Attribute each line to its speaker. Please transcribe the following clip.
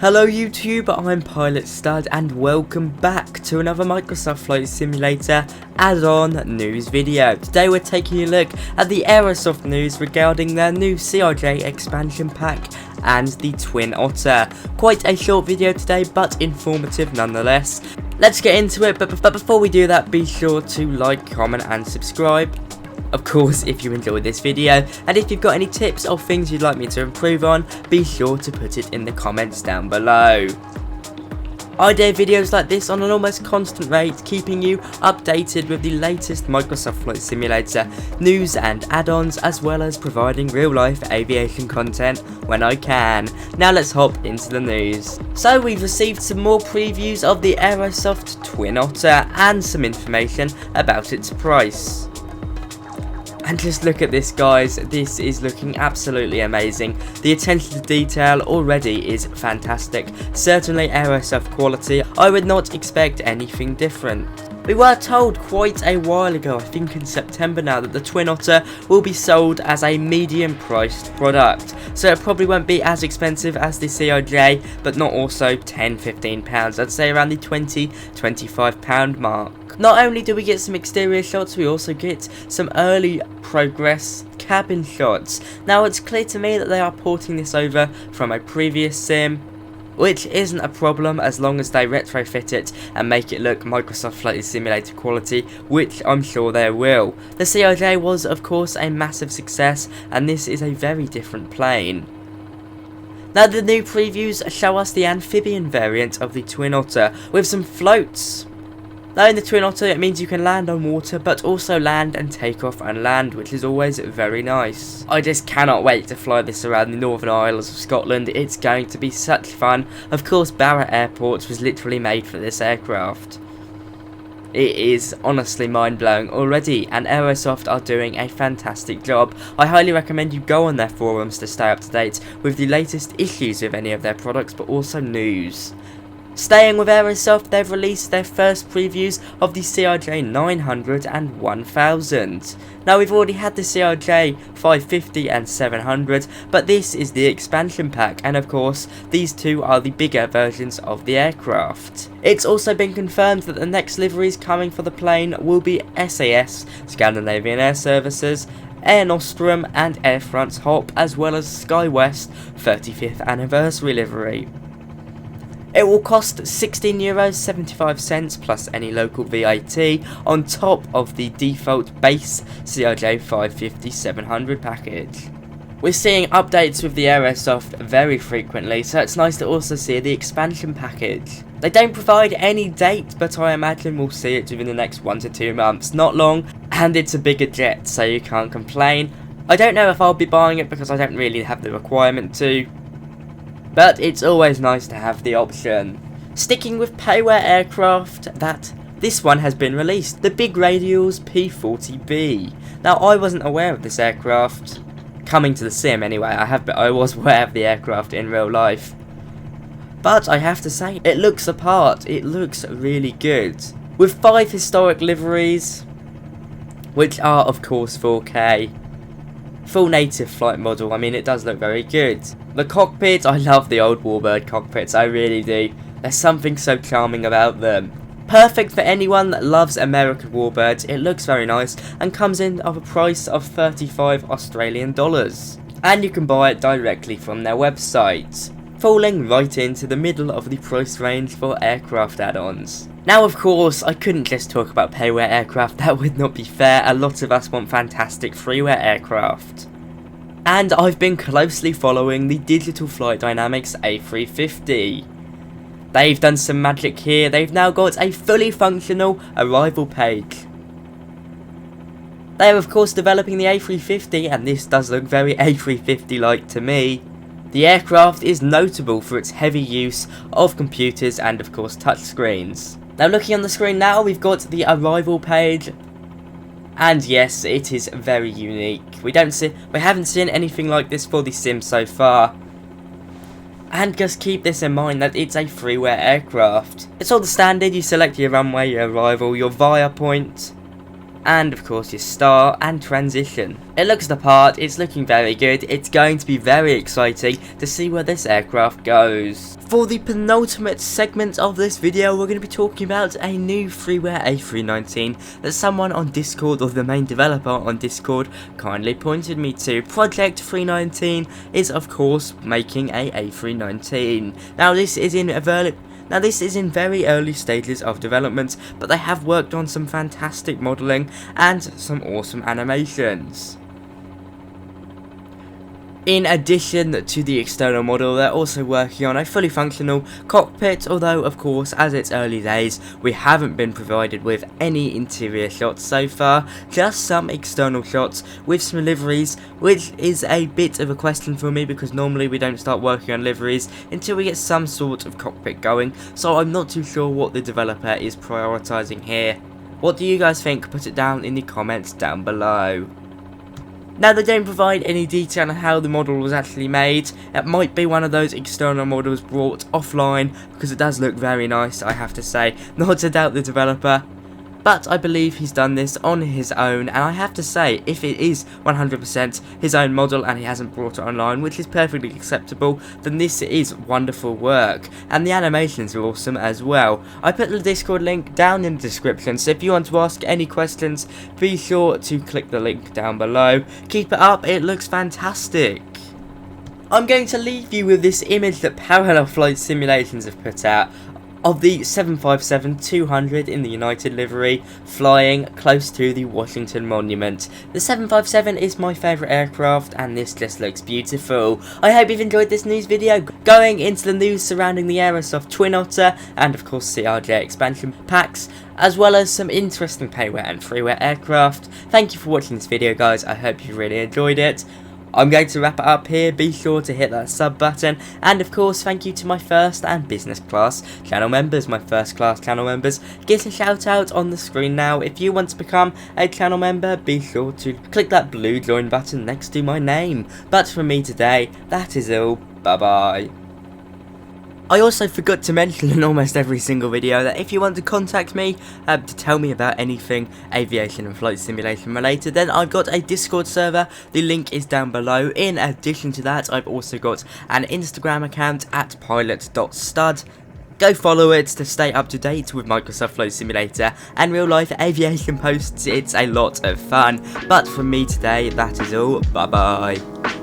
Speaker 1: Hello YouTube, I'm Pilot Stud and welcome back to another Microsoft Flight Simulator add-on news video. Today we're taking a look at the Aerosoft news regarding their new CRJ Expansion pack and the Twin Otter. Quite a short video today, but informative nonetheless. Let's get into it, but before we do that, be sure to like, comment and subscribe. Of course, if you enjoyed this video, and if you've got any tips or things you'd like me to improve on, be sure to put it in the comments down below. I do videos like this on an almost constant rate, keeping you updated with the latest Microsoft Flight Simulator news and add-ons, as well as providing real-life aviation content when I can. Now let's hop into the news. So we've received some more previews of the Aerosoft Twin Otter and some information about its price. And just look at this, guys, this is looking absolutely amazing. The attention to detail already is fantastic. Certainly Aerosoft quality. I would not expect anything different. We were told quite a while ago, I think in September now, that the Twin Otter will be sold as a medium priced product. So it probably won't be as expensive as the CRJ, but not also £10–15. I'd say around the £20–25 mark. Not only do we get some exterior shots, we also get some early progress cabin shots. Now it's clear to me that they are porting this over from a previous sim, which isn't a problem as long as they retrofit it and make it look Microsoft Flight Simulator quality, which I'm sure they will. The CRJ was of course a massive success, and this is a very different plane. Now the new previews show us the amphibian variant of the Twin Otter with some floats. Now in the Twin Otter it means you can land on water, but also land and take off and land, which is always very nice. I just cannot wait to fly this around the Northern Isles of Scotland. It's going to be such fun. Of course, Barrett Airport was literally made for this aircraft. It is honestly mind-blowing already, and Aerosoft are doing a fantastic job. I highly recommend you go on their forums to stay up to date with the latest issues of any of their products, but also news. Staying with Aerosoft, they've released their first previews of the CRJ 900 and 1000. Now we've already had the CRJ 550 and 700, but this is the expansion pack, and of course these two are the bigger versions of the aircraft. It's also been confirmed that the next liveries coming for the plane will be SAS, Scandinavian Air Services, Air Nostrum and Air France Hop, as well as SkyWest 35th anniversary livery. It will cost €16.75 plus any local VAT on top of the default base CRJ 550-700 package. We're seeing updates with the Aerosoft very frequently, so it's nice to also see the expansion package. They don't provide any date, but I imagine we'll see it within the next 1 to 2 months. Not long, and it's a bigger jet, so you can't complain. I don't know if I'll be buying it because I don't really have the requirement to, but it's always nice to have the option. Sticking with payware aircraft, this one has been released, the Big Radials P40B. Now I wasn't aware of this aircraft, coming to the sim anyway. I was aware of the aircraft in real life, but I have to say it looks the part. It looks really good, with 5 historic liveries, which are of course 4K. Full native flight model. I mean, it does look very good. The cockpit, I love the old Warbird cockpits, I really do. There's something so charming about them. Perfect for anyone that loves American Warbirds. It looks very nice and comes in at a price of $35 Australian. And you can buy it directly from their website, falling right into the middle of the price range for aircraft add-ons. Now of course, I couldn't just talk about payware aircraft, that would not be fair. A lot of us want fantastic freeware aircraft. And I've been closely following the Digital Flight Dynamics A350. They've done some magic here. They've now got a fully functional arrival page. They are of course developing the A350, and this does look very A350-like to me. The aircraft is notable for its heavy use of computers and of course touchscreens. Now looking on the screen now, we've got the arrival page, and yes, it is very unique. We haven't seen anything like this for the sim so far. And just keep this in mind that it's a freeware aircraft. It's all the standard. You select your runway, your arrival, your via point, and of course your start and transition. It looks the part, it's looking very good, it's going to be very exciting to see where this aircraft goes. For the penultimate segment of this video, we're going to be talking about a new freeware A319 that someone on Discord, or the main developer on Discord, kindly pointed me to. Project 319 is of course making a A319. Now this is in very early stages of development, but they have worked on some fantastic modelling and some awesome animations. In addition to the external model, they're also working on a fully functional cockpit, although of course as it's early days we haven't been provided with any interior shots so far, just some external shots with some liveries, which is a bit of a question for me because normally we don't start working on liveries until we get some sort of cockpit going, so I'm not too sure what the developer is prioritising here. What do you guys think? Put it down in the comments down below. Now they don't provide any detail on how the model was actually made. It might be one of those external models brought offline because it does look very nice, I have to say. Not to doubt the developer, but I believe he's done this on his own, and I have to say, if it is 100% his own model and he hasn't brought it online, which is perfectly acceptable, then this is wonderful work, and the animations are awesome as well. I put the Discord link down in the description, so if you want to ask any questions, be sure to click the link down below. Keep it up, it looks fantastic. I'm going to leave you with this image that Parallel Flight Simulations have put out of the 757-200 in the United livery flying close to the Washington Monument. The 757 is my favourite aircraft and this just looks beautiful. I hope you've enjoyed this news video going into the news surrounding the Aerosoft Twin Otter and of course CRJ Expansion packs, as well as some interesting payware and freeware aircraft. Thank you for watching this video guys, I hope you really enjoyed it. I'm going to wrap it up here, be sure to hit that sub button, and of course thank you to my first and business class channel members. My first class channel members get a shout out on the screen now. If you want to become a channel member, be sure to click that blue join button next to my name. But from me today, that is all, bye bye. I also forgot to mention in almost every single video that if you want to contact me to tell me about anything aviation and flight simulation related, then I've got a Discord server, the link is down below. In addition to that, I've also got an Instagram account at pilot.stud. Go follow it to stay up to date with Microsoft Flight Simulator and real life aviation posts, it's a lot of fun. But from me today, that is all, bye bye.